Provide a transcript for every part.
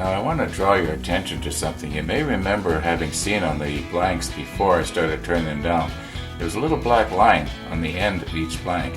Now I want to draw your attention to something you may remember having seen on the blanks before I started turning them down. There's a little black line on the end of each blank.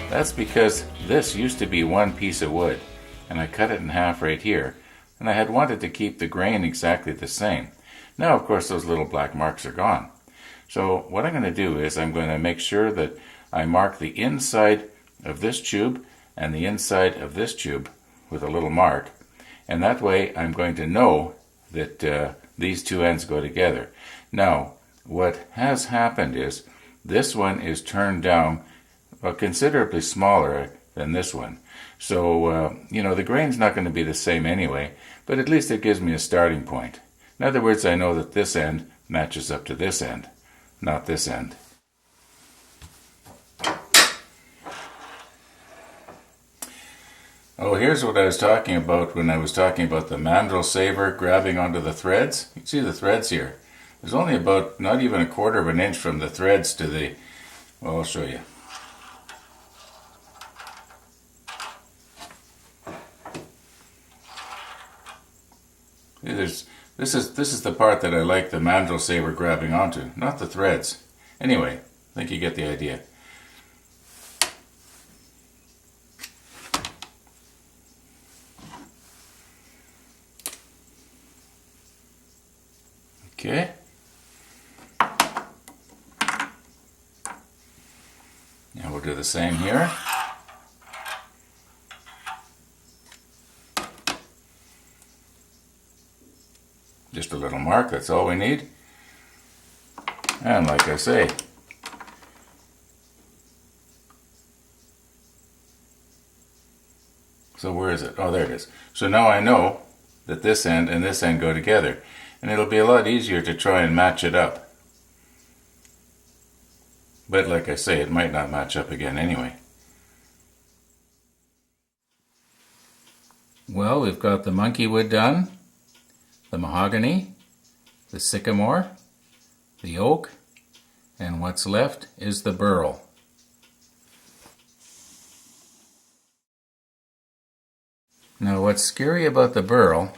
That's because this used to be one piece of wood, and I cut it in half right here, and I had wanted to keep the grain exactly the same. Now, of course, those little black marks are gone. So what I'm going to do is I'm going to make sure that I mark the inside of this tube and the inside of this tube with a little mark, and that way I'm going to know that these two ends go together. Now, what has happened is this one is turned down considerably smaller than this one. So, the grain's not going to be the same anyway, but at least it gives me a starting point. In other words, I know that this end matches up to this end, not this end. Oh, here's what I was talking about when I was talking about the mandrel saver grabbing onto the threads. You can see the threads here. There's only about not even a quarter of an inch from the threads to the, well, I'll show you. This is the part that I like the mandrel saver grabbing onto, not the threads. Anyway, I think you get the idea. Okay. Now we'll do the same here. Just a little mark, that's all we need. And like I say, so where is it? Oh, there it is. So now I know that this end and this end go together. And it'll be a lot easier to try and match it up. But like I say, it might not match up again anyway. Well, we've got the monkey wood done, the mahogany, the sycamore, the oak, and what's left is the burl. Now what's scary about the burl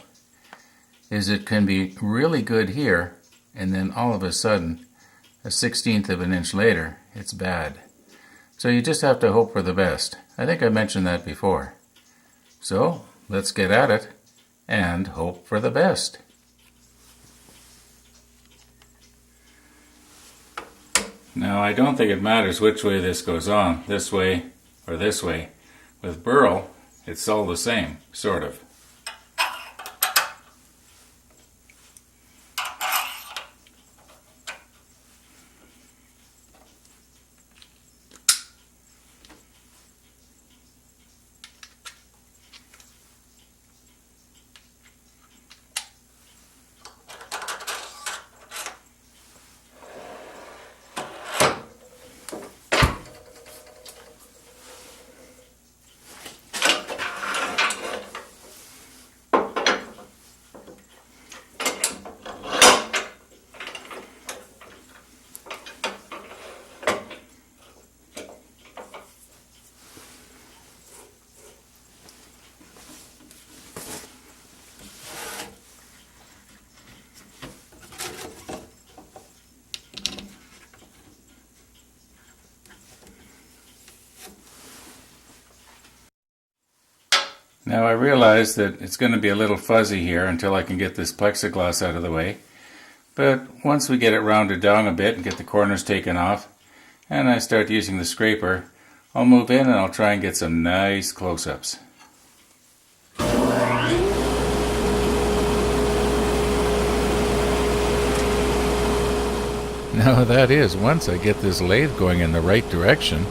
is it can be really good here, and then all of a sudden, a 1/16 of an inch later, it's bad. So you just have to hope for the best. I think I mentioned that before. So let's get at it and hope for the best. Now I don't think it matters which way this goes on, this way or this way. With burl, it's all the same, sort of. Now I realize that it's going to be a little fuzzy here until I can get this plexiglass out of the way. But once we get it rounded down a bit and get the corners taken off, and I start using the scraper, I'll move in and I'll try and get some nice close-ups. Now that is, once I get this lathe going in the right direction.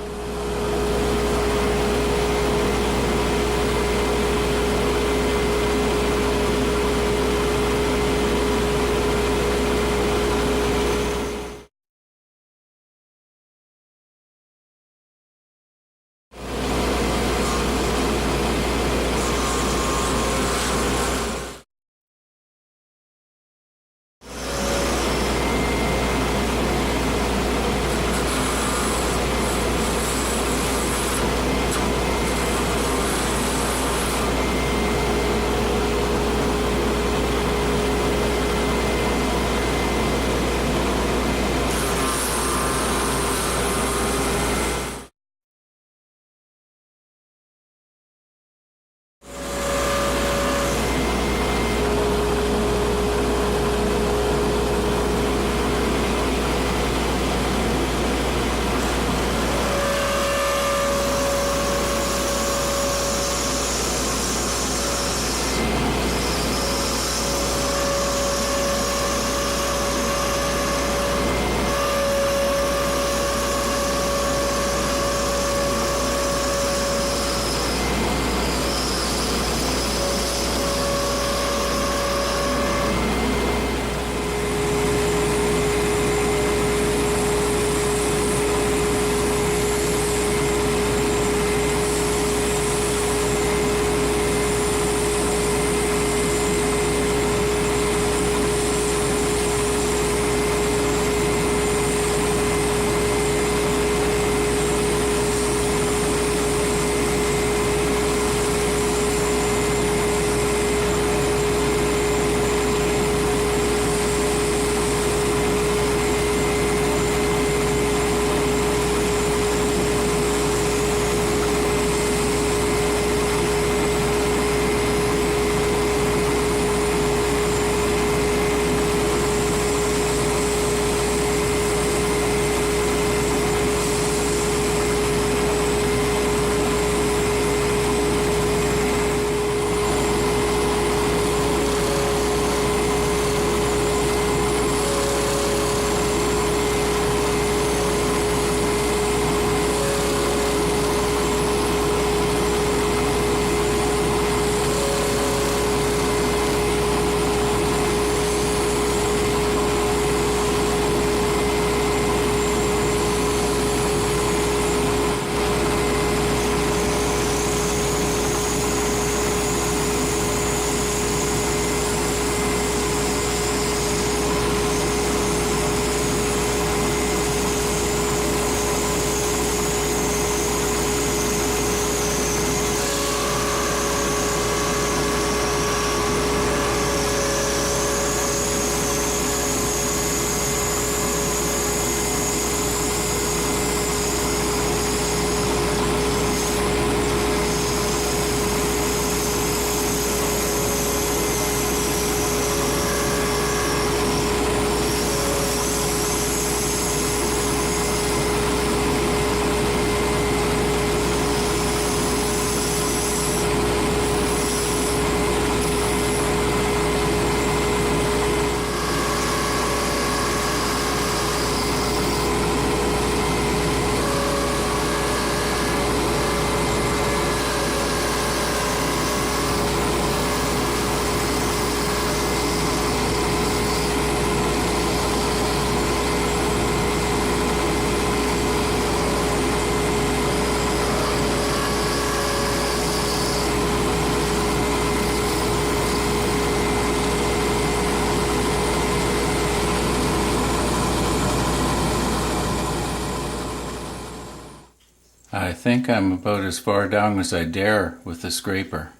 I think I'm about as far down as I dare with the scraper.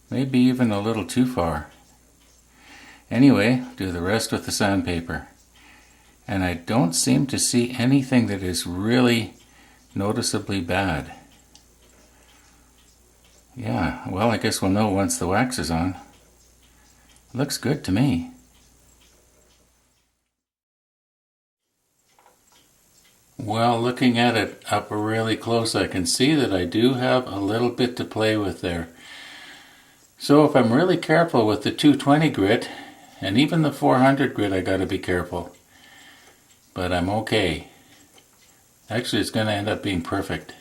Maybe even a little too far. Anyway, do the rest with the sandpaper. And I don't seem to see anything that is really noticeably bad. Yeah, well, I guess we'll know once the wax is on. Looks good to me. Well, looking at it up really close, I can see that I do have a little bit to play with there. So if I'm really careful with the 220 grit, and even the 400 grit, I gotta be careful. But I'm okay. Actually, it's gonna end up being perfect.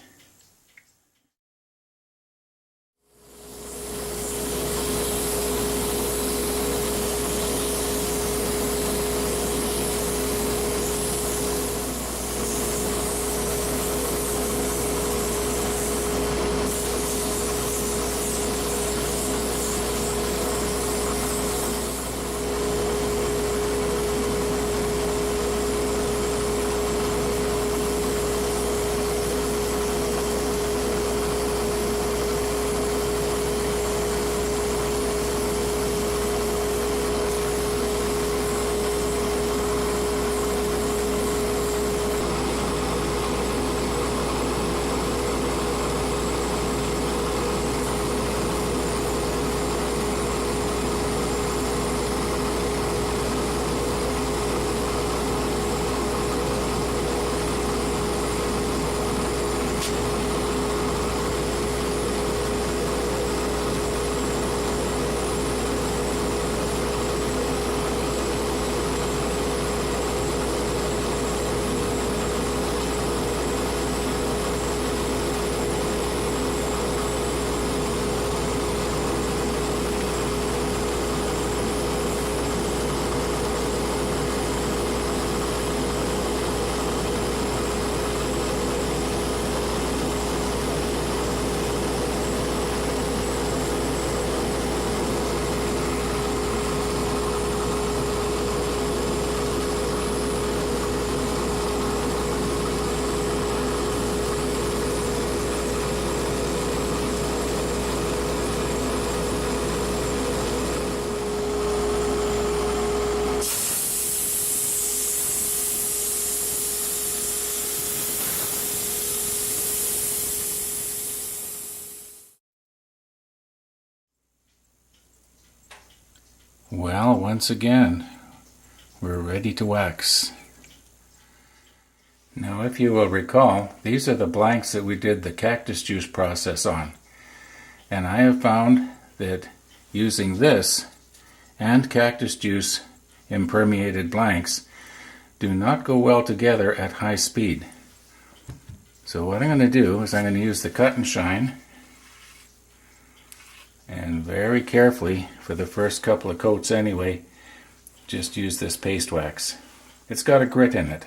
Well, once again, we're ready to wax. Now, if you will recall, these are the blanks that we did the cactus juice process on. And I have found that using this and cactus juice impermeated blanks do not go well together at high speed. So what I'm going to do is I'm going to use the cut and shine, and very carefully, for the first couple of coats anyway, just use this paste wax. It's got a grit in it.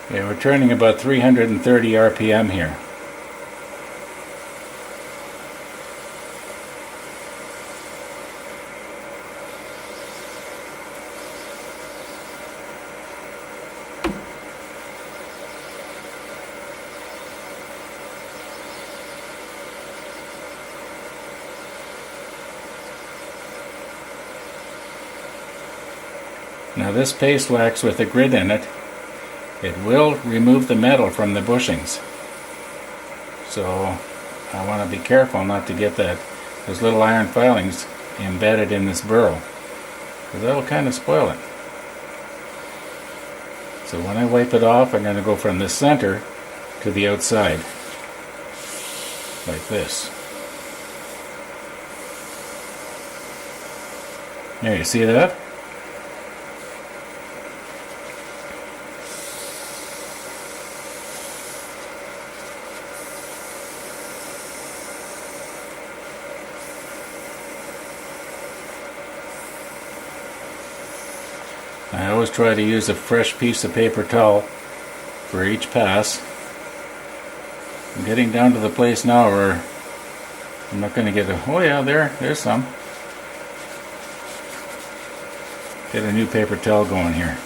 Okay, we're turning about 330 RPM here. Now this paste wax with a grit in it, it will remove the metal from the bushings. So I want to be careful not to get those little iron filings embedded in this burl, because that'll kind of spoil it. So when I wipe it off, I'm going to go from the center to the outside, like this. There, you see that? I always try to use a fresh piece of paper towel for each pass. I'm getting down to the place now where I'm not going to get oh yeah, there's some. Get a new paper towel going here.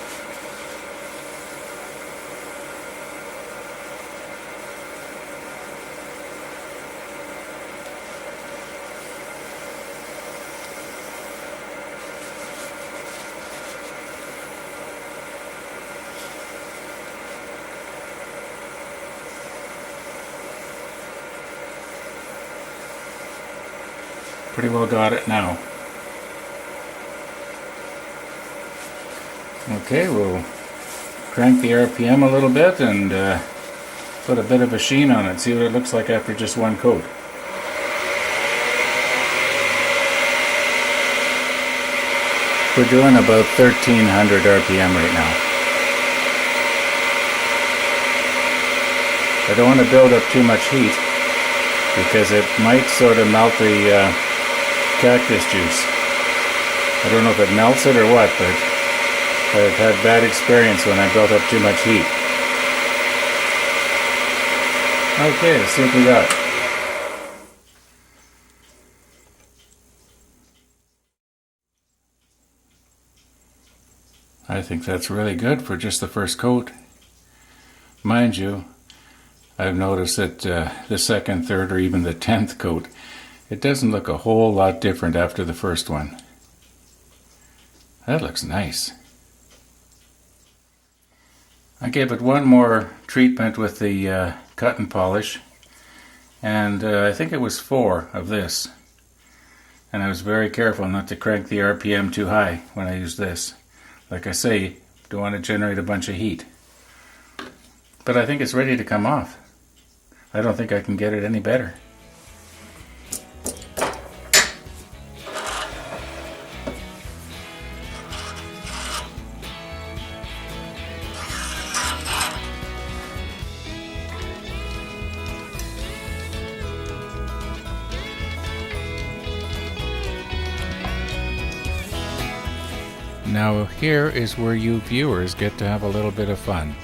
Pretty well got it now. Okay, we'll crank the RPM a little bit and put a bit of a sheen on it. See what it looks like after just one coat. We're doing about 1300 RPM right now. I don't want to build up too much heat because it might sort of melt the cactus juice. I don't know if it melts it or what, but I've had bad experience when I built up too much heat. Okay, let's see what we got. I think that's really good for just the first coat. Mind you, I've noticed that the second, third, or even the 10th coat, it doesn't look a whole lot different after the first one. That looks nice. I gave it one more treatment with the cut and polish, and I think it was 4 of this. And I was very careful not to crank the RPM too high when I used this. Like I say, don't want to generate a bunch of heat. But I think it's ready to come off. I don't think I can get it any better. Now here is where you viewers get to have a little bit of fun.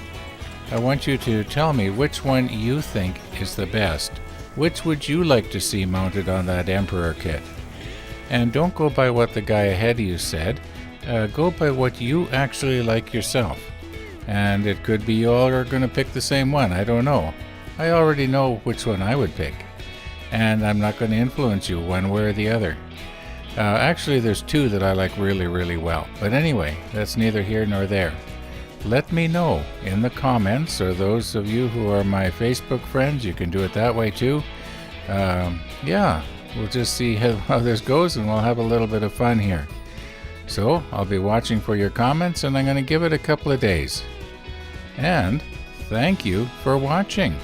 I want you to tell me which one you think is the best. Which would you like to see mounted on that Emperor kit? And don't go by what the guy ahead of you said. Go by what you actually like yourself. And it could be you all are going to pick the same one. I don't know. I already know which one I would pick. And I'm not going to influence you one way or the other. Actually, there's 2 that I like really, really well. But anyway, that's neither here nor there. Let me know in the comments, or those of you who are my Facebook friends, you can do it that way too. Yeah, we'll just see how this goes, and we'll have a little bit of fun here. So I'll be watching for your comments, and I'm going to give it a couple of days. And thank you for watching.